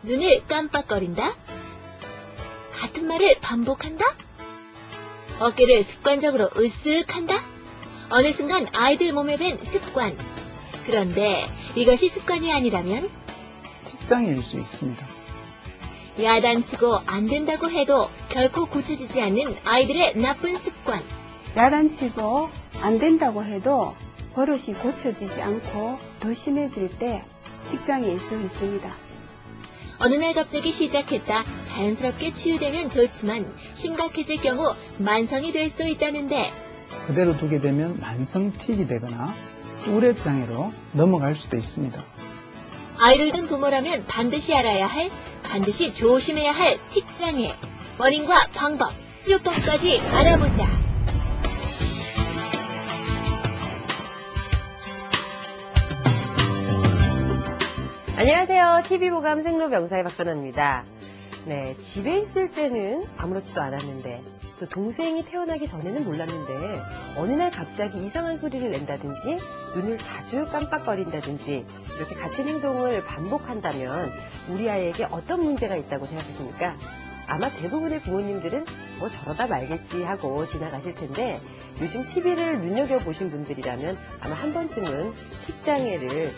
눈을 깜빡거린다? 같은 말을 반복한다? 어깨를 습관적으로 으쓱한다? 어느 순간 아이들 몸에 밴 습관. 그런데 이것이 습관이 아니라면? 틱장애일 수 있습니다. 야단치고 안 된다고 해도 결코 고쳐지지 않는 아이들의 나쁜 습관. 야단치고 안 된다고 해도 버릇이 고쳐지지 않고 더 심해질 때 틱장애일 수 있습니다. 어느 날 갑자기 시작했다 자연스럽게 치유되면 좋지만 심각해질 경우 만성이 될 수도 있다는데 그대로 두게 되면 만성 틱이 되거나 우울장애로 넘어갈 수도 있습니다. 아이를 둔 부모라면 반드시 알아야 할, 반드시 조심해야 할 틱장애. 원인과 방법, 치료법까지 알아보자. 안녕하세요. TV보감 생로병사의 박선아입니다. 네, 집에 있을 때는 아무렇지도 않았는데 또 동생이 태어나기 전에는 몰랐는데 어느 날 갑자기 이상한 소리를 낸다든지 눈을 자주 깜빡거린다든지 이렇게 같은 행동을 반복한다면 우리 아이에게 어떤 문제가 있다고 생각하십니까? 아마 대부분의 부모님들은 뭐 저러다 말겠지 하고 지나가실 텐데 요즘 TV를 눈여겨보신 분들이라면 아마 한 번쯤은 틱장애를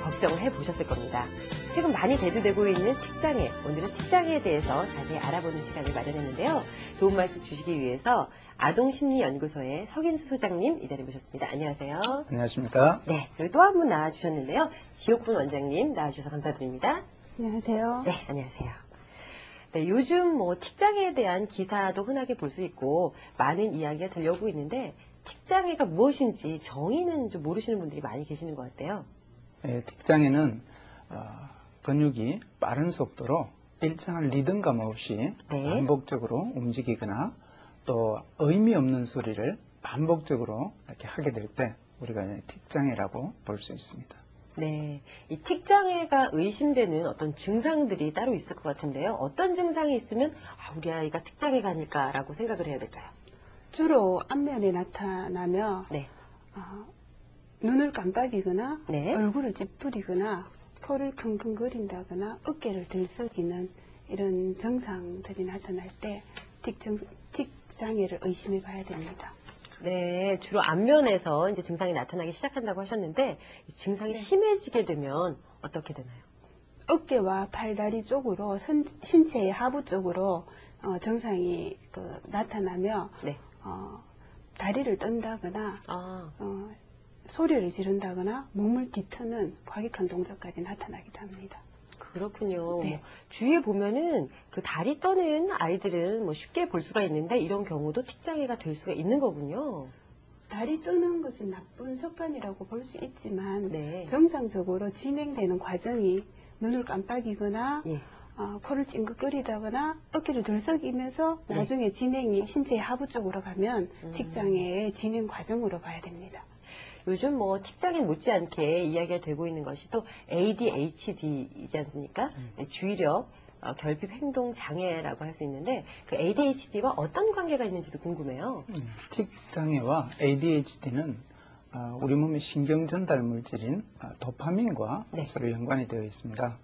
걱정을 해보셨을 겁니다. 최근 많이 대두되고 있는 틱장애, 오늘은 틱장애에 대해서 자세히 알아보는 시간을 마련했는데요. 좋은 말씀 주시기 위해서 아동심리연구소의 석인수 소장님 이 자리에 모셨습니다. 안녕하세요. 안녕하십니까? 네, 그리고 또 한 분 나와주셨는데요. 지옥분 원장님 나와주셔서 감사드립니다. 안녕하세요. 네, 안녕하세요. 네, 요즘 뭐 틱장애에 대한 기사도 흔하게 볼 수 있고 많은 이야기가 들려오고 있는데 틱장애가 무엇인지 정의는 좀 모르시는 분들이 많이 계시는 것 같아요. 네, 틱장애는 근육이 빠른 속도로 일정한 리듬감 없이 네. 반복적으로 움직이거나 또 의미 없는 소리를 반복적으로 이렇게 하게 될 때 우리가 틱장애라고 볼 수 있습니다. 네, 이 틱장애가 의심되는 어떤 증상들이 따로 있을 것 같은데요. 어떤 증상이 있으면 우리 아이가 틱장애가 아닐까라고 생각을 해야 될까요? 주로 안면에 나타나며 네. 눈을 깜빡이거나 네. 얼굴을 찌푸리거나 코를 킁킁거린다거나 어깨를 들썩이는 이런 증상들이 나타날 때 틱장애를 의심해 봐야 됩니다. 네, 주로 안면에서 이제 증상이 나타나기 시작한다고 하셨는데 이 증상이 심해지게 되면 어떻게 되나요? 어깨와 팔다리 쪽으로 신체의 하부 쪽으로 증상이 나타나며 네. 다리를 떤다거나 소리를 지른다거나 몸을 뒤트는 과격한 동작까지 나타나기도 합니다. 그렇군요. 네. 뭐 주위에 보면은 그 다리 떠는 아이들은 뭐 쉽게 볼 수가 있는데 이런 경우도 틱장애가 될 수가 있는 거군요. 다리 떠는 것은 나쁜 습관이라고 볼 수 있지만 네. 정상적으로 진행되는 과정이 눈을 깜빡이거나 예. 코를 찡긋거리다거나 어깨를 들썩이면서 네. 나중에 진행이 신체의 하부 쪽으로 가면 틱장애의 진행 과정으로 봐야 됩니다. 요즘 뭐 틱장애 못지않게 이야기가 되고 있는 것이 또 ADHD이지 않습니까? 네, 주의력, 결핍 행동 장애라고 할 수 있는데 그 ADHD와 어떤 관계가 있는지도 궁금해요. 틱장애와 ADHD는 우리 몸의 신경 전달 물질인 도파민과 네. 서로 연관이 되어 있습니다.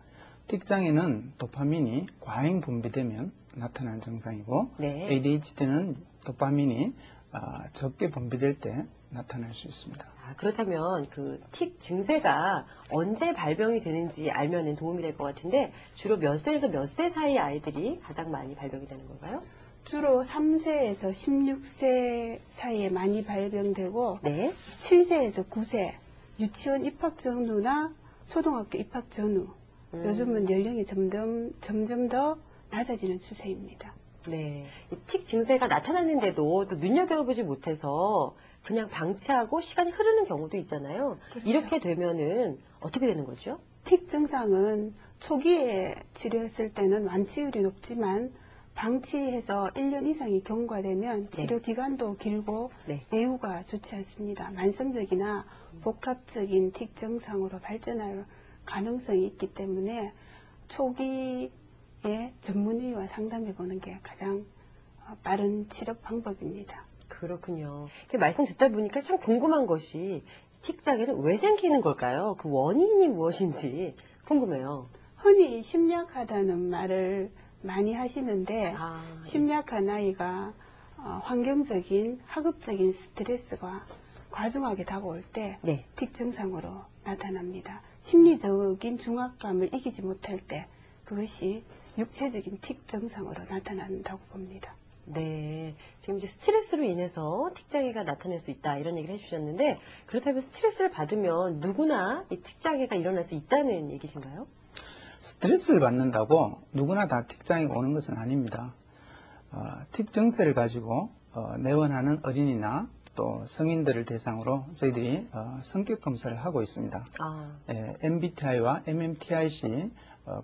틱장애는 도파민이 과잉 분비되면 나타나는 증상이고 네. ADHD는 도파민이 적게 분비될 때 나타날 수 있습니다. 그렇다면 그 틱 증세가 언제 발병이 되는지 알면 도움이 될 것 같은데 주로 몇 세에서 몇 세 사이 아이들이 가장 많이 발병이 되는 건가요? 주로 3세에서 16세 사이에 많이 발병되고 네. 7세에서 9세 유치원 입학 전후나 초등학교 입학 전후 요즘은 연령이 점점 더 낮아지는 추세입니다. 네. 이 틱 증세가 나타났는데도 또 눈여겨보지 못해서 그냥 방치하고 시간이 흐르는 경우도 있잖아요. 그렇죠. 이렇게 되면은 어떻게 되는 거죠? 틱 증상은 초기에 치료했을 때는 완치율이 높지만 방치해서 1년 이상이 경과되면 치료 기간도 길고 네. 예후가 좋지 않습니다. 만성적이나 복합적인 틱 증상으로 발전할 가능성이 있기 때문에 초기에 전문의와 상담해보는 게 가장 빠른 치료 방법입니다. 그렇군요. 이렇게 말씀 듣다 보니까 참 궁금한 것이 틱장애는 왜 생기는 걸까요? 그 원인이 무엇인지 궁금해요. 흔히 심리학하다는 말을 많이 하시는데 아, 심리학한 아이가 환경적인 학업적인 스트레스가 과중하게 다가올 때 네. 틱 증상으로 나타납니다. 심리적인 중압감을 이기지 못할 때 그것이 육체적인 틱 증상으로 나타난다고 봅니다. 네. 지금 이제 스트레스로 인해서 틱장애가 나타날 수 있다 이런 얘기를 해주셨는데 그렇다면 스트레스를 받으면 누구나 이 틱장애가 일어날 수 있다는 얘기신가요? 스트레스를 받는다고 누구나 다 틱장애가 오는 것은 아닙니다. 틱 증세를 가지고 내원하는 어린이나 또 성인들을 대상으로 저희들이 성격 검사를 하고 있습니다. 아, MBTI와 MMTIC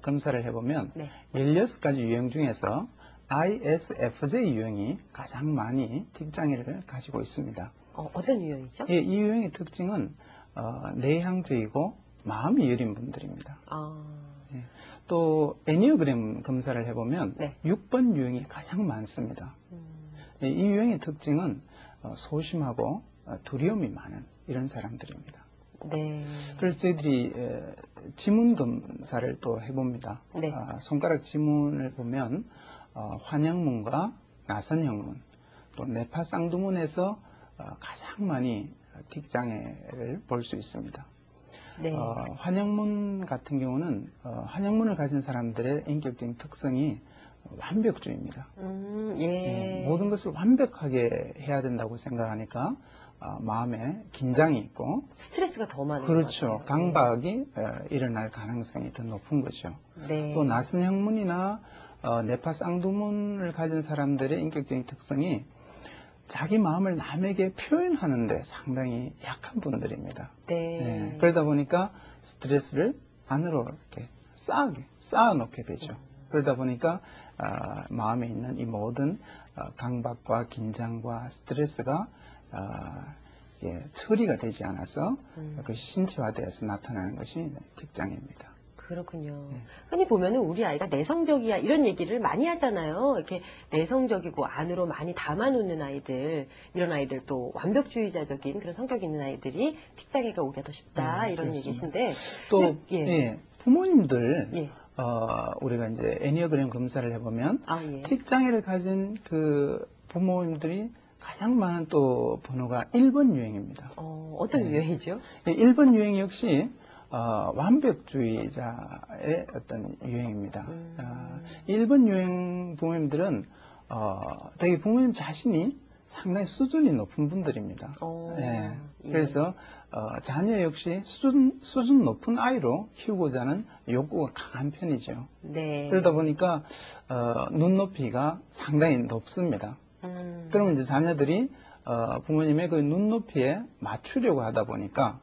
검사를 해보면 네. 16가지 유형 중에서 ISFJ 유형이 가장 많이 틱장애를 가지고 있습니다. 어떤 유형이죠? 이 유형의 특징은 내향적이고 마음이 여린 분들입니다. 아, 또 애니어그램 검사를 해보면 네. 6번 유형이 가장 많습니다. 이 유형의 특징은 소심하고 두려움이 많은 이런 사람들입니다. 네. 그래서 저희들이 지문 검사를 또 해봅니다. 네. 손가락 지문을 보면 환영문과 나선형문, 또 뇌파 쌍두문에서 가장 많이 틱장애를 볼 수 있습니다. 네. 환영문 같은 경우는 환영문을 가진 사람들의 인격적인 특성이 완벽주의입니다. 예. 모든 것을 완벽하게 해야 된다고 생각하니까 마음에 긴장이 있고 스트레스가 더 많은 그렇죠. 것 같아요. 강박이 일어날 가능성이 더 높은 거죠. 네. 또 나선형문이나 뇌파 쌍두문을 가진 사람들의 인격적인 특성이 자기 마음을 남에게 표현하는데 상당히 약한 분들입니다. 네. 그러다 보니까 스트레스를 안으로 이렇게 쌓아놓게 되죠. 그러다 보니까 마음에 있는 이 모든 강박과 긴장과 스트레스가 처리가 되지 않아서 그것이 신체화되어서 나타나는 것이 틱장애입니다. 그렇군요. 네. 흔히 보면은 우리 아이가 내성적이야 이런 얘기를 많이 하잖아요. 이렇게 내성적이고 안으로 많이 담아놓는 아이들, 이런 아이들 또 완벽주의자적인 그런 성격이 있는 아이들이 틱장애가 오기가 더 쉽다 이런 그렇습니다. 얘기신데 또 예. 부모님들 예. 우리가 이제 애니어그램 검사를 해보면 예. 틱장애를 가진 그 부모님들이 가장 많은 또 번호가 1번 유형입니다. 어떤 유형이죠? 1번 유형 역시 완벽주의자의 어떤 유형입니다. 1번 유형 부모님들은 되게 부모님 자신이 상당히 수준이 높은 분들입니다. 그래서 자녀 역시 수준 높은 아이로 키우고자 하는 욕구가 강한 편이죠. 네. 그러다 보니까 눈높이가 상당히 높습니다. 그러면 이제 자녀들이 부모님의 그 눈높이에 맞추려고 하다 보니까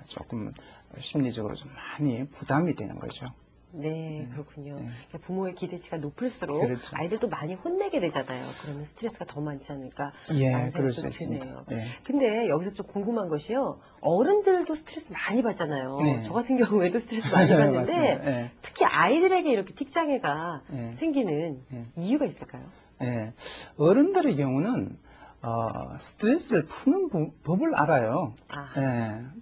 조금 심리적으로 좀 많이 부담이 되는 거죠. 네, 그렇군요. 네. 그러니까 부모의 기대치가 높을수록 그렇죠. 아이들도 많이 혼내게 되잖아요. 그러면 스트레스가 더 많지 않을까 예, 라는 그럴 생각도 수 드네요. 있습니다. 예. 근데 여기서 좀 궁금한 것이요. 어른들도 스트레스 많이 받잖아요. 네. 저 같은 경우에도 스트레스 많이 받는데 맞습니다. 예. 특히 아이들에게 이렇게 틱장애가 예. 생기는 예. 이유가 있을까요? 예. 어른들의 경우는 스트레스를 푸는 법을 알아요.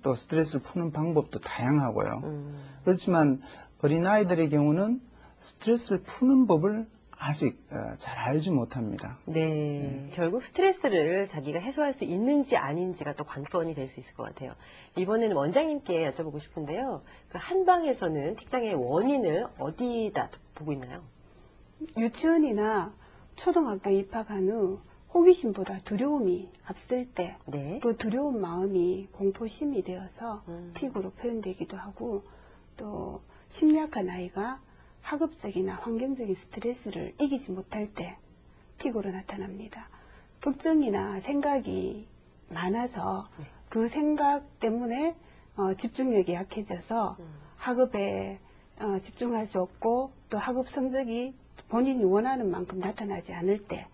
또 스트레스를 푸는 방법도 다양하고요. 그렇지만 어린아이들의 경우는 스트레스를 푸는 법을 아직 잘 알지 못합니다. 네, 결국 스트레스를 자기가 해소할 수 있는지 아닌지가 또 관건이 될 수 있을 것 같아요. 이번에는 원장님께 여쭤보고 싶은데요. 그 한방에서는 틱장애의 원인을 어디다 보고 있나요? 유치원이나 초등학교 입학한 후 호기심보다 두려움이 앞설 때 네. 그 두려운 마음이 공포심이 되어서 틱으로 표현되기도 하고 또 심리학한 아이가 학업적이나 환경적인 스트레스를 이기지 못할 때 틱으로 나타납니다. 걱정이나 생각이 많아서 그 생각 때문에 집중력이 약해져서 학업에 집중할 수 없고 또 학업 성적이 본인이 원하는 만큼 나타나지 않을 때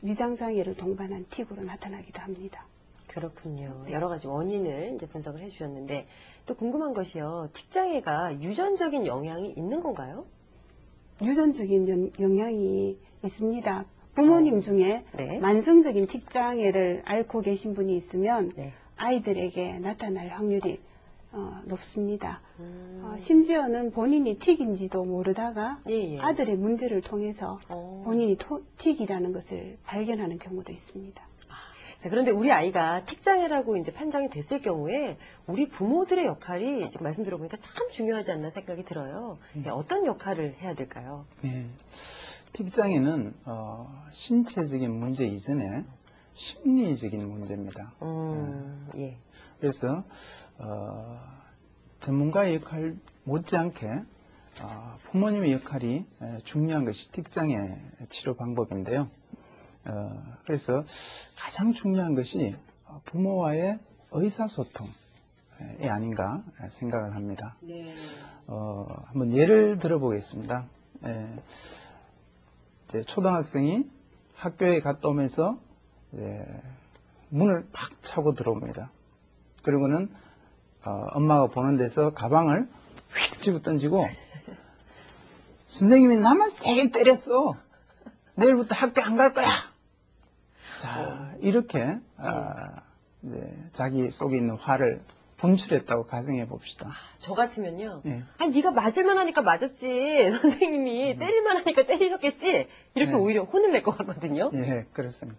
위장장애를 동반한 틱으로 나타나기도 합니다. 그렇군요. 네. 여러 가지 원인을 이제 분석을 해주셨는데 또 궁금한 것이요. 틱장애가 유전적인 영향이 있는 건가요? 유전적인 영향이 있습니다. 부모님 중에 네. 만성적인 틱장애를 앓고 계신 분이 있으면 네. 아이들에게 나타날 확률이 높습니다. 심지어는 본인이 틱인지도 모르다가 예, 예. 아들의 문제를 통해서 본인이 틱이라는 것을 발견하는 경우도 있습니다. 자, 그런데 우리 아이가 틱장애라고 이제 판정이 됐을 경우에 우리 부모들의 역할이 지금 말씀 들어보니까 참 중요하지 않나 생각이 들어요. 어떤 역할을 해야 될까요? 네. 틱장애는 신체적인 문제 이전에 심리적인 문제입니다. 예. 그래서 전문가의 역할 못지않게 부모님의 역할이 중요한 것이 틱장애 치료 방법인데요. 그래서 가장 중요한 것이 부모와의 의사소통이 아닌가 생각을 합니다. 네. 한번 예를 들어보겠습니다. 이제 초등학생이 학교에 갔다 오면서 문을 팍 차고 들어옵니다. 그리고는 엄마가 보는 데서 가방을 휙 집어 던지고 선생님이 나만 세게 때렸어. 내일부터 학교 안 갈 거야. 자, 이렇게 이제 자기 속에 있는 화를 분출했다고 가정해 봅시다. 저 같으면요. 예. 아니 네가 맞을만 하니까 맞았지. 선생님이 때릴만 하니까 때리셨겠지. 이렇게 네. 오히려 혼을 낼 것 같거든요. 예, 그렇습니다.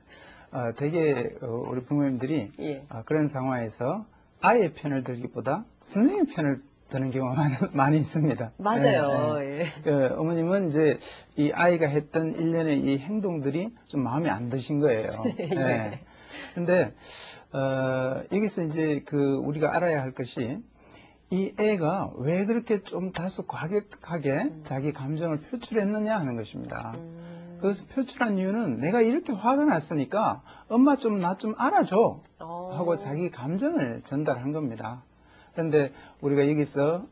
되게 우리 부모님들이 예. 그런 상황에서 아이의 편을 들기보다 선생님 편을 드는 경우가 많이 있습니다. 맞아요. 예. 예. 어머님은 이제 이 아이가 했던 일련의 이 행동들이 좀 마음에 안 드신 거예요. 예. 근데 여기서 이제 우리가 알아야 할 것이 이 애가 왜 그렇게 좀 다소 과격하게 자기 감정을 표출했느냐 하는 것입니다. 그래서 표출한 이유는 내가 이렇게 화가 났으니까 엄마 좀 나 좀 알아줘 하고 자기 감정을 전달한 겁니다. 그런데 우리가 여기서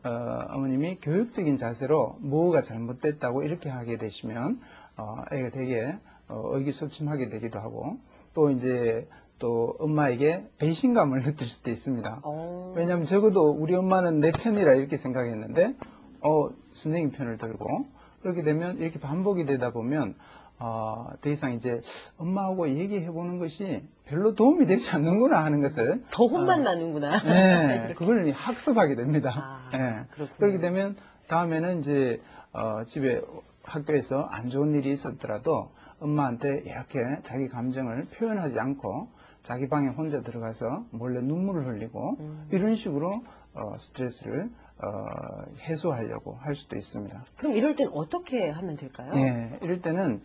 어머님이 교육적인 자세로 뭐가 잘못됐다고 이렇게 하게 되시면 애가 되게 의기소침하게 되기도 하고 또 이제 또 엄마에게 배신감을 느낄 수도 있습니다. 왜냐하면 적어도 우리 엄마는 내 편이라 이렇게 생각했는데 선생님 편을 들고 그렇게 되면 이렇게 반복이 되다 보면 더 이상 이제 엄마하고 얘기해보는 것이 별로 도움이 되지 않는구나 하는 것을 더 혼만 나는구나. 네, 그걸 학습하게 됩니다. 네. 그렇군요. 그렇게 되면 다음에는 이제 집에 학교에서 안 좋은 일이 있었더라도 엄마한테 이렇게 자기 감정을 표현하지 않고 자기 방에 혼자 들어가서 몰래 눈물을 흘리고 이런 식으로 스트레스를 해소하려고 할 수도 있습니다. 그럼 이럴 땐 어떻게 하면 될까요? 예, 이럴 때는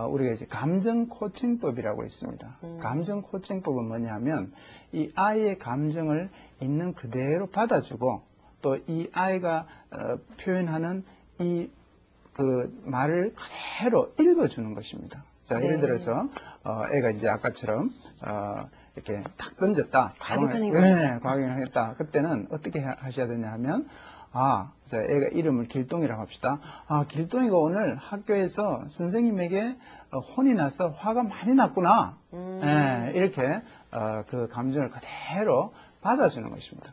우리가 이제 감정 코칭법이라고 있습니다. 감정 코칭법은 뭐냐면 이 아이의 감정을 있는 그대로 받아주고 또 이 아이가 표현하는 이 말을 그대로 읽어주는 것입니다. 자, 예를 들어서 애가 이제 아까처럼 이렇게 탁 던졌다. 과격한 네, 과격을 했다. 그때는 어떻게 하셔야 되냐 하면 자, 애가 이름을 길동이라고 합시다. 길동이가 오늘 학교에서 선생님에게 혼이 나서 화가 많이 났구나. 예, 이렇게 그 감정을 그대로 받아주는 것입니다.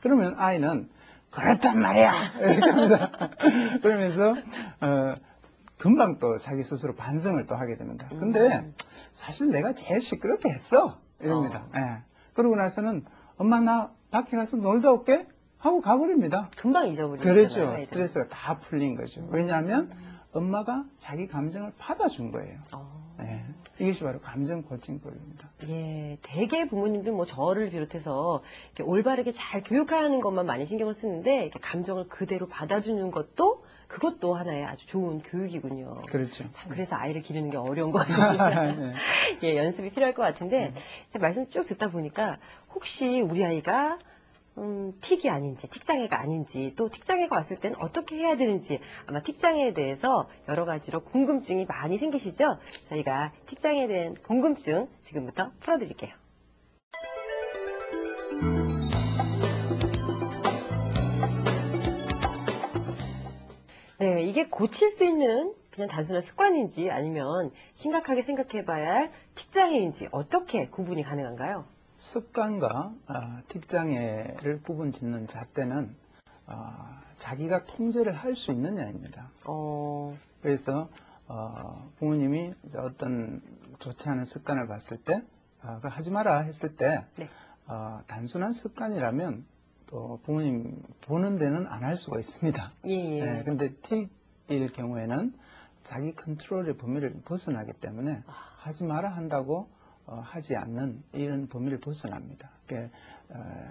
그러면 아이는 그렇단 말이야 이렇게 합니다. 그러면서 금방 또 자기 스스로 반성을 또 하게 됩니다. 근데 사실 내가 제일 시끄럽게 했어 이럽니다. 예. 그러고 나서는 엄마 나 밖에 가서 놀다 올게 하고 가버립니다. 금방 잊어버리죠. 그렇죠. 스트레스가 다 풀린 거죠. 왜냐하면 엄마가 자기 감정을 받아준 거예요. 네. 이것이 바로 감정 코칭법입니다. 예, 대개 부모님들 저를 비롯해서 이렇게 올바르게 잘 교육하는 것만 많이 신경을 쓰는데 이렇게 감정을 그대로 받아주는 그것도 하나의 아주 좋은 교육이군요. 그렇죠. 참 그래서 아이를 기르는 게 어려운 것 같습니다. 네. 예, 연습이 필요할 것 같은데 말씀 쭉 듣다 보니까 혹시 우리 아이가 틱이 아닌지, 틱장애가 아닌지, 또 틱장애가 왔을 때는 어떻게 해야 되는지 아마 틱장애에 대해서 여러 가지로 궁금증이 많이 생기시죠? 저희가 틱장애에 대한 궁금증 지금부터 풀어드릴게요. 네, 이게 고칠 수 있는 그냥 단순한 습관인지 아니면 심각하게 생각해봐야 할 틱장애인지 어떻게 구분이 가능한가요? 습관과 틱장애를 구분 짓는 잣대는 자기가 통제를 할 수 있느냐입니다. 그래서 부모님이 어떤 좋지 않은 습관을 봤을 때 하지 마라 했을 때 네. 단순한 습관이라면 또 부모님 보는 데는 안 할 수가 있습니다. 예. 근데 틱일 경우에는 자기 컨트롤의 범위를 벗어나기 때문에 하지 마라 한다고 하지 않는 이런 범위를 벗어납니다. 그러니까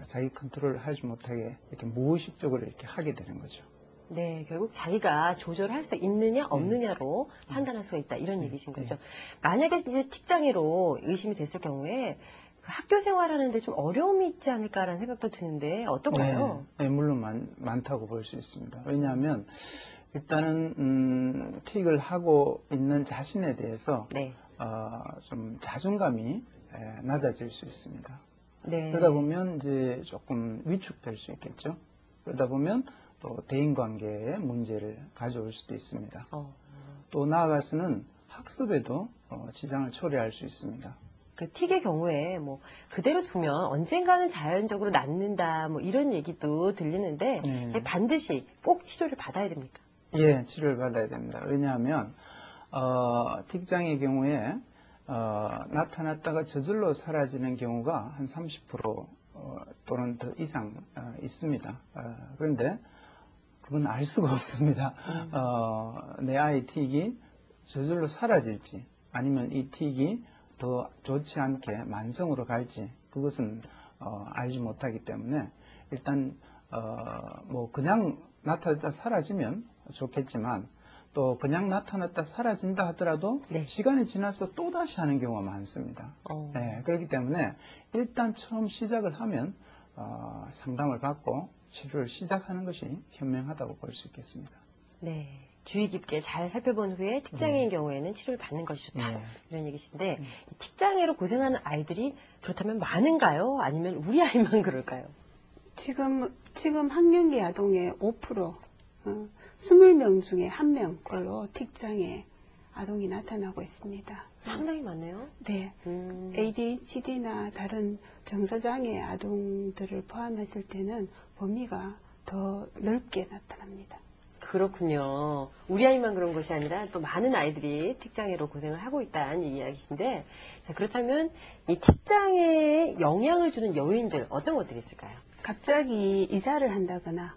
자기 컨트롤을 하지 못하게 이렇게 무의식적으로 이렇게 하게 되는 거죠. 네, 결국 자기가 조절할 수 있느냐 없느냐로 판단할 수가 있다 이런 얘기신 거죠. 만약에 이제 틱장애로 의심이 됐을 경우에 그 학교 생활하는데 좀 어려움이 있지 않을까라는 생각도 드는데 어떤가요? 네, 물론 많다고 볼 수 있습니다. 왜냐하면 일단은 틱을 하고 있는 자신에 대해서 네. 좀 자존감이 낮아질 수 있습니다. 네. 그러다 보면 이제 조금 위축될 수 있겠죠. 그러다 보면 또 대인관계에 문제를 가져올 수도 있습니다. 또 나아가서는 학습에도 지장을 초래할 수 있습니다. 그 틱의 경우에 뭐 그대로 두면 언젠가는 자연적으로 낫는다 뭐 이런 얘기도 들리는데 반드시 꼭 치료를 받아야 됩니까? 예, 치료를 받아야 됩니다. 왜냐하면 틱장의 경우에 나타났다가 저절로 사라지는 경우가 한 30% 또는 더 이상 있습니다. 그런데 그건 알 수가 없습니다. 내 아이 틱이 저절로 사라질지 아니면 이 틱이 더 좋지 않게 만성으로 갈지 그것은 알지 못하기 때문에 일단 뭐 그냥 나타났다 사라지면 좋겠지만 또 그냥 나타났다 사라진다 하더라도 시간이 지나서 또다시 하는 경우가 많습니다. 그렇기 때문에 일단 처음 시작을 하면 상담을 받고 치료를 시작하는 것이 현명하다고 볼 수 있겠습니다. 네. 주의 깊게 잘 살펴본 후에 틱장애인 경우에는 치료를 받는 것이 좋다. 이런 얘기신데 틱장애로 고생하는 아이들이 그렇다면 많은가요? 아니면 우리 아이만 그럴까요? 지금 학령기 아동의 5%, 20명 중에 1명 걸로 틱장애 아동이 나타나고 있습니다. 상당히 많네요. 네. ADHD나 다른 정서장애 아동들을 포함했을 때는 범위가 더 넓게 나타납니다. 그렇군요. 우리 아이만 그런 것이 아니라 또 많은 아이들이 틱장애로 고생을 하고 있다는 이야기신데, 자, 그렇다면 이 틱장애에 영향을 주는 요인들 어떤 것들이 있을까요? 갑자기 이사를 한다거나,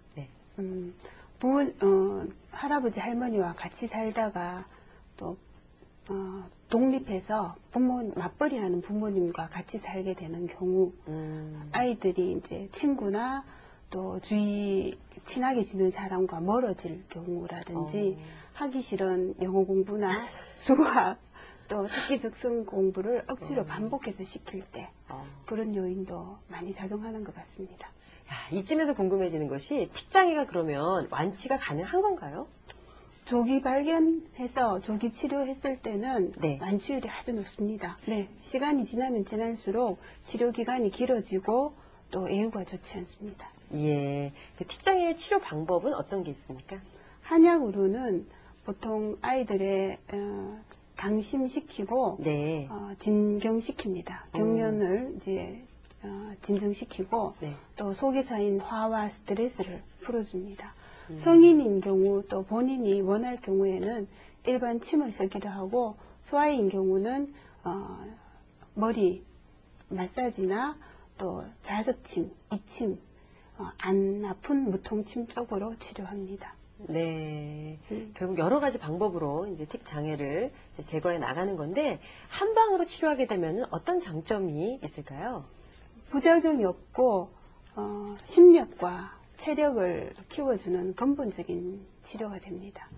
할아버지 할머니와 같이 살다가 또 독립해서 맞벌이하는 부모님과 같이 살게 되는 경우, 아이들이 이제 친구나 또 주위 친하게 지낸 사람과 멀어질 경우라든지 하기 싫은 영어 공부나 수학 또 특기 적성 공부를 억지로 반복해서 시킬 때 그런 요인도 많이 작용하는 것 같습니다. 야, 이쯤에서 궁금해지는 것이 틱장애가 그러면 완치가 가능한 건가요? 조기 발견해서 조기 치료했을 때는 완치율이 아주 높습니다. 네, 시간이 지나면 지날수록 치료 기간이 길어지고 또 예후가 좋지 않습니다. 예, 그 틱장애 치료 방법은 어떤 게 있습니까? 한약으로는 보통 아이들의 강심시키고 진경시킵니다. 경련을 이제 진정시키고 또 속에 쌓인 화와 스트레스를 풀어줍니다. 성인인 경우 또 본인이 원할 경우에는 일반 침을 쓰기도 하고 소아인 경우는 머리 마사지나 또 자석침, 이침, 안 아픈 무통침 쪽으로 치료합니다. 네. 결국 여러 가지 방법으로 이제 틱 장애를 이제 제거해 나가는 건데, 한 방으로 치료하게 되면 어떤 장점이 있을까요? 부작용이 없고, 심력과 체력을 키워주는 근본적인 치료가 됩니다.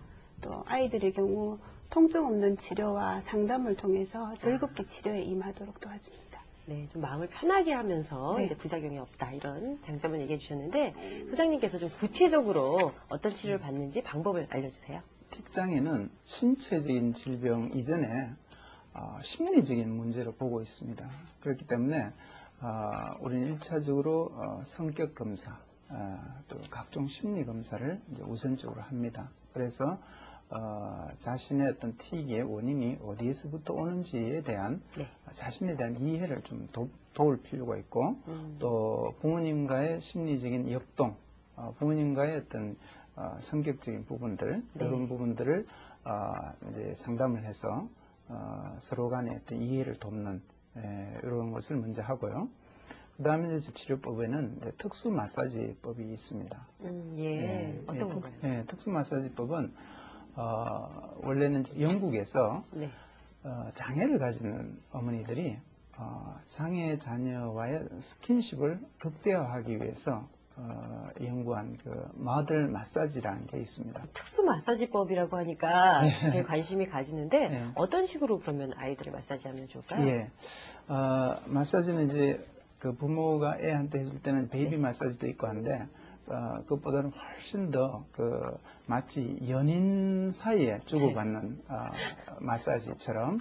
또 아이들의 경우 통증 없는 치료와 상담을 통해서 즐겁게 치료에 임하도록 도와줍니다. 네, 좀 마음을 편하게 하면서 이제 부작용이 없다 이런 장점을 얘기해 주셨는데 소장님께서 좀 구체적으로 어떤 치료를 받는지 방법을 알려주세요. 틱장애는 신체적인 질병 이전에 심리적인 문제로 보고 있습니다. 그렇기 때문에 우리는 1차적으로 성격 검사, 또 각종 심리 검사를 이제 우선적으로 합니다. 그래서 자신의 어떤 틱의 원인이 어디에서부터 오는지에 대한 자신에 대한 이해를 좀 도울 필요가 있고 또 부모님과의 심리적인 역동, 부모님과의 어떤 성격적인 부분들 이런 부분들을 이제 상담을 해서 서로 간의 어떤 이해를 돕는 이런 것을 먼저 하고요. 그다음에 이제 치료법에는 이제 특수 마사지법이 있습니다. 예. 어떤 건가요? 특수 마사지법은 원래는 이제 영국에서 네. 장애를 가지는 어머니들이 장애 자녀와의 스킨십을 극대화하기 위해서 연구한 그 머들 마사지라는 게 있습니다. 특수 마사지법이라고 하니까 네. 되게 관심이 가지는데 네. 어떤 식으로 그러면 아이들을 마사지하면 좋을까요? 예, 마사지는 이제 그 부모가 애한테 해줄 때는 베이비 마사지도 있고 한데 그것보다는 훨씬 더 그 마치 연인 사이에 주고받는 마사지처럼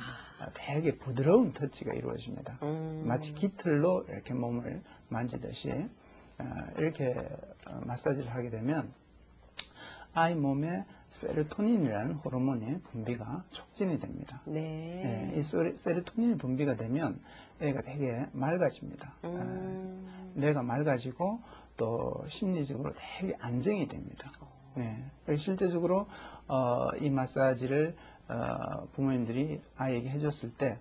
되게 부드러운 터치가 이루어집니다. 마치 깃털로 이렇게 몸을 만지듯이 이렇게 마사지를 하게 되면 아이 몸에 세로토닌이라는 호르몬의 분비가 촉진이 됩니다. 네. 이 세로토닌이 분비가 되면 애가 되게 맑아집니다. 뇌가 맑아지고 또 심리적으로 되게 안정이 됩니다. 실제적으로 이 마사지를 부모님들이 아이에게 해줬을 때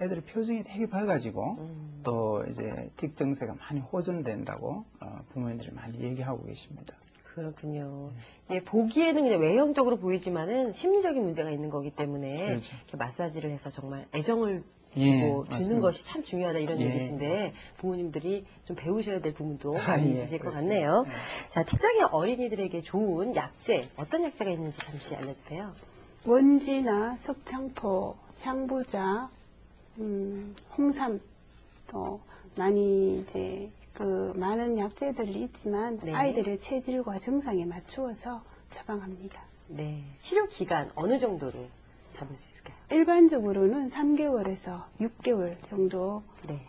애들의 표정이 되게 밝아지고 또 이제 틱 증세가 많이 호전된다고 부모님들이 많이 얘기하고 계십니다. 그렇군요. 예, 보기에는 그냥 외형적으로 보이지만은 심리적인 문제가 있는 거기 때문에 그렇죠. 이렇게 마사지를 해서 정말 애정을 예, 주고 주는 맞습니다. 것이 참 중요하다 이런 예. 얘기신데 부모님들이 좀 배우셔야 될 부분도 많이 예, 있으실 것 그렇습니다. 같네요. 예. 자, 틱장애 어린이들에게 좋은 약재, 어떤 약재가 있는지 잠시 알려주세요. 원지나 석창포, 향부자, 홍삼, 또 많이 이제 그 많은 약재들이 있지만 네. 아이들의 체질과 증상에 맞추어서 처방합니다. 네. 치료 기간 어느 정도로 잡을 수 있을까요? 일반적으로는 3개월에서 6개월 정도 네.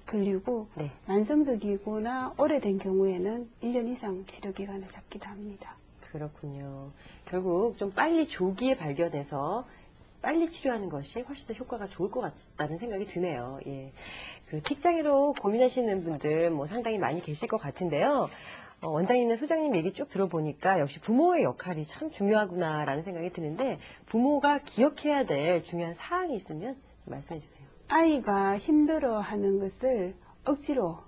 걸리고 네. 만성적이거나 오래된 경우에는 1년 이상 치료 기간을 잡기도 합니다. 그렇군요. 결국 좀 빨리 조기에 발견해서 빨리 치료하는 것이 훨씬 더 효과가 좋을 것 같다는 생각이 드네요. 예. 그 틱장애로 고민하시는 분들 뭐 상당히 많이 계실 것 같은데요. 원장님과 소장님 얘기 쭉 들어보니까 역시 부모의 역할이 참 중요하구나라는 생각이 드는데 부모가 기억해야 될 중요한 사항이 있으면 말씀해 주세요. 아이가 힘들어하는 것을 억지로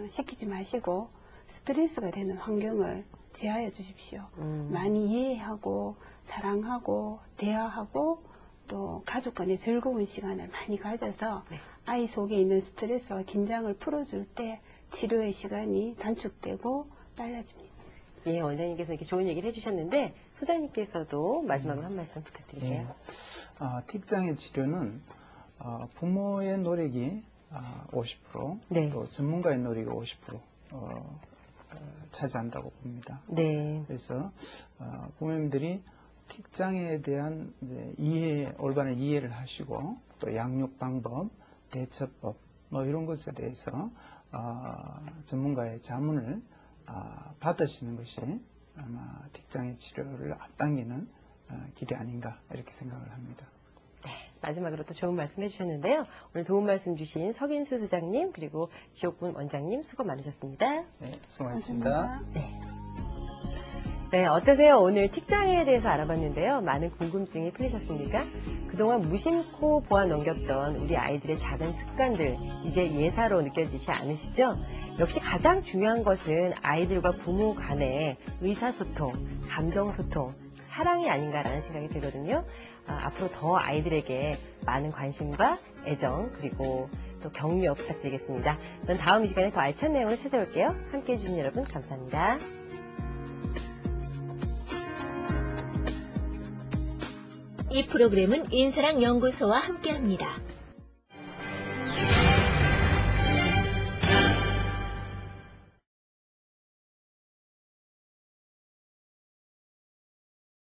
시키지 마시고 스트레스가 되는 환경을 제하해 주십시오. 많이 이해하고 사랑하고 대화하고 또 가족 간의 즐거운 시간을 많이 가져서 네. 아이 속에 있는 스트레스와 긴장을 풀어줄 때 치료의 시간이 단축되고 빨라집니다. 예, 원장님께서 이렇게 좋은 얘기를 해주셨는데 소장님께서도 마지막으로 한 말씀 부탁드릴게요. 틱장애 치료는 부모의 노력이 50%, 네. 또 전문가의 노력이 50% 차지한다고 봅니다. 네. 그래서 부모님들이 틱장애에 대한 이제 올바른 이해를 하시고 또 양육 방법, 대처법 뭐 이런 것에 대해서 전문가의 자문을 받으시는 것이 아마 틱장애 치료를 앞당기는 길이 아닌가 이렇게 생각을 합니다. 네, 마지막으로 또 좋은 말씀 해주셨는데요. 오늘 좋은 말씀 주신 석인수 소장님 그리고 지옥분 원장님 수고 많으셨습니다. 네, 수고하셨습니다. 감사합니다. 네, 어떠세요? 오늘 틱장애에 대해서 알아봤는데요. 많은 궁금증이 풀리셨습니까? 그동안 무심코 보아 넘겼던 우리 아이들의 작은 습관들 이제 예사로 느껴지지 않으시죠? 역시 가장 중요한 것은 아이들과 부모 간의 의사소통, 감정소통, 사랑이 아닌가라는 생각이 들거든요. 앞으로 더 아이들에게 많은 관심과 애정 그리고 또 격려 부탁드리겠습니다. 그럼 다음 이 시간에 더 알찬 내용을 찾아올게요. 함께해 주신 여러분 감사합니다. 이 프로그램은 인사랑 연구소와 함께합니다.